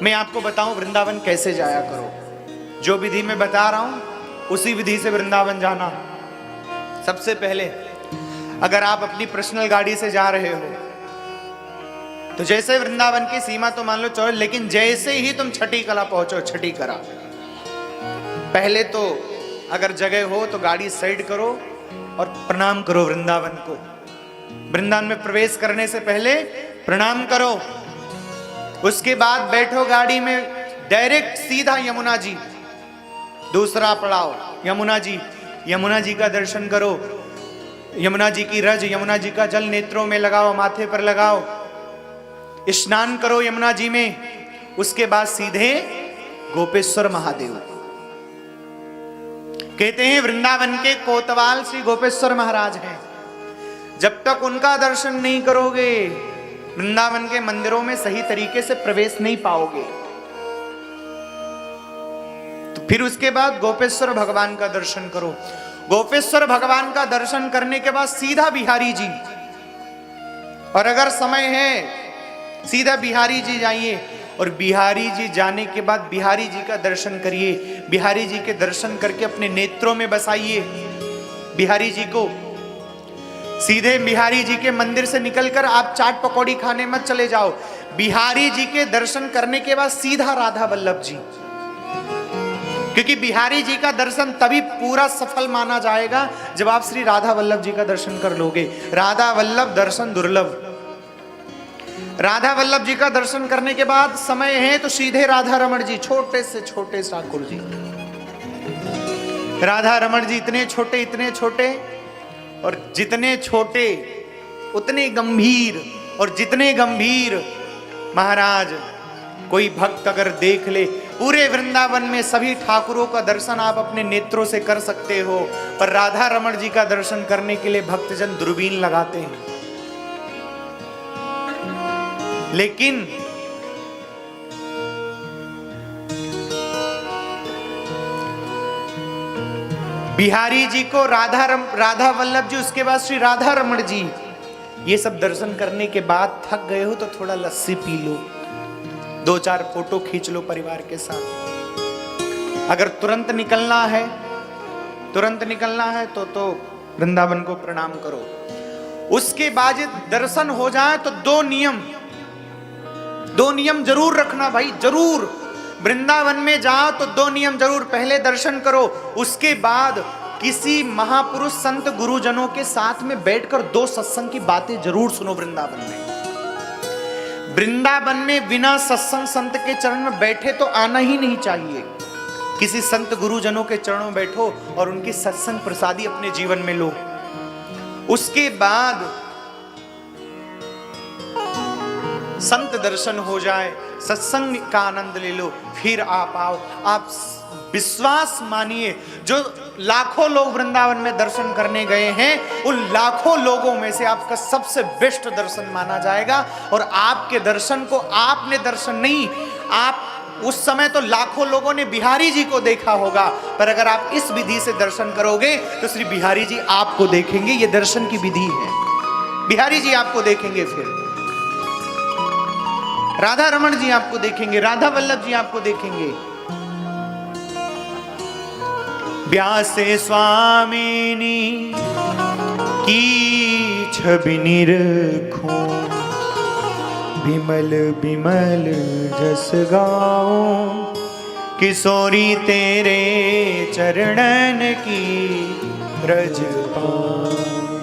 मैं आपको बताऊं वृंदावन कैसे जाया करो। जो विधि मैं बता रहा हूं उसी विधि से वृंदावन जाना। सबसे पहले अगर आप अपनी पर्सनल गाड़ी से जा रहे हो तो जैसे वृंदावन की सीमा तो मान लो 24, लेकिन जैसे ही तुम छठी कला पहुंचो, छठी कला, पहले तो अगर जगह हो तो गाड़ी साइड करो और प्रणाम करो वृंदावन को। वृंदावन में प्रवेश करने से पहले प्रणाम करो। उसके बाद बैठो गाड़ी में, डायरेक्ट सीधा यमुना जी, दूसरा पड़ाव यमुना जी। यमुना जी का दर्शन करो, यमुना जी की रज, यमुना जी का जल नेत्रों में लगाओ, माथे पर लगाओ, स्नान करो यमुना जी में। उसके बाद सीधे गोपेश्वर महादेव। कहते हैं वृंदावन के कोतवाल श्री गोपेश्वर महाराज हैं। जब तक उनका दर्शन नहीं करोगे वृंदावन के मंदिरों में सही तरीके से प्रवेश नहीं पाओगे। तो फिर उसके बाद गोपेश्वर भगवान का दर्शन करो। गोपेश्वर भगवान का दर्शन करने के बाद सीधा बिहारी जी, और अगर समय है सीधा बिहारी जी जाइए, और बिहारी जी जाने के बाद बिहारी जी का दर्शन करिए। बिहारी जी के दर्शन करके अपने नेत्रों में बसाइए बिहारी जी को। सीधे बिहारी जी के मंदिर से निकलकर आप चाट पकौड़ी खाने मत चले जाओ। बिहारी जी के दर्शन करने के बाद सीधा राधा वल्लभ जी, क्योंकि बिहारी जी का दर्शन तभी पूरा सफल माना जाएगा जब आप श्री राधा वल्लभ जी का दर्शन कर लोगे। राधा वल्लभ दर्शन दुर्लभ। राधा वल्लभ जी का दर्शन करने के बाद समय है तो सीधे राधा रमण जी, छोटे से छोटे ठाकुर जी। राधा रमण जी इतने छोटे, और जितने छोटे उतने गंभीर, और जितने गंभीर महाराज कोई भक्त अगर देख ले, पूरे वृंदावन में सभी ठाकुरों का दर्शन आप अपने नेत्रों से कर सकते हो, पर राधा रमण जी का दर्शन करने के लिए भक्तजन दूरबीन लगाते हैं। लेकिन बिहारी जी को राधा वल्लभ जी, उसके बाद श्री राधा रमण जी, ये सब दर्शन करने के बाद थक गए हो तो थोड़ा लस्सी पी लो, 2-4 फोटो खींच लो परिवार के साथ। अगर तुरंत निकलना है तो वृंदावन को प्रणाम करो। उसके बाद दर्शन हो जाए तो दो नियम जरूर रखना भाई, जरूर। वृंदावन में जाओ तो 2 नियम जरूर। पहले दर्शन करो, उसके बाद किसी महापुरुष संत गुरुजनों के साथ में बैठकर 2 सत्संग की बातें जरूर सुनो। वृंदावन में बिना सत्संग संत के चरण में बैठे तो आना ही नहीं चाहिए। किसी संत गुरुजनों के चरणों में बैठो और उनकी सत्संग प्रसादी अपने जीवन में लो। उसके बाद संत दर्शन हो जाए, सत्संग का आनंद ले लो, फिर आप आओ। आप विश्वास मानिए, जो लाखों लोग वृंदावन में दर्शन करने गए हैं, उन लाखों लोगों में से आपका सबसे बेस्ट दर्शन माना जाएगा। और आपके दर्शन को आपने दर्शन नहीं, आप उस समय तो लाखों लोगों ने बिहारी जी को देखा होगा, पर अगर आप इस विधि से दर्शन करोगे तो श्री बिहारी जी आपको देखेंगे। ये दर्शन की विधि है, बिहारी जी आपको देखेंगे, फिर राधा रमण जी आपको देखेंगे, राधा वल्लभ जी आपको देखेंगे। व्यासे स्वामिनी की छवि निरखूं, बिमल बिमल जस गाऊं, किशोरी तेरे चरणन की रज पाऊं।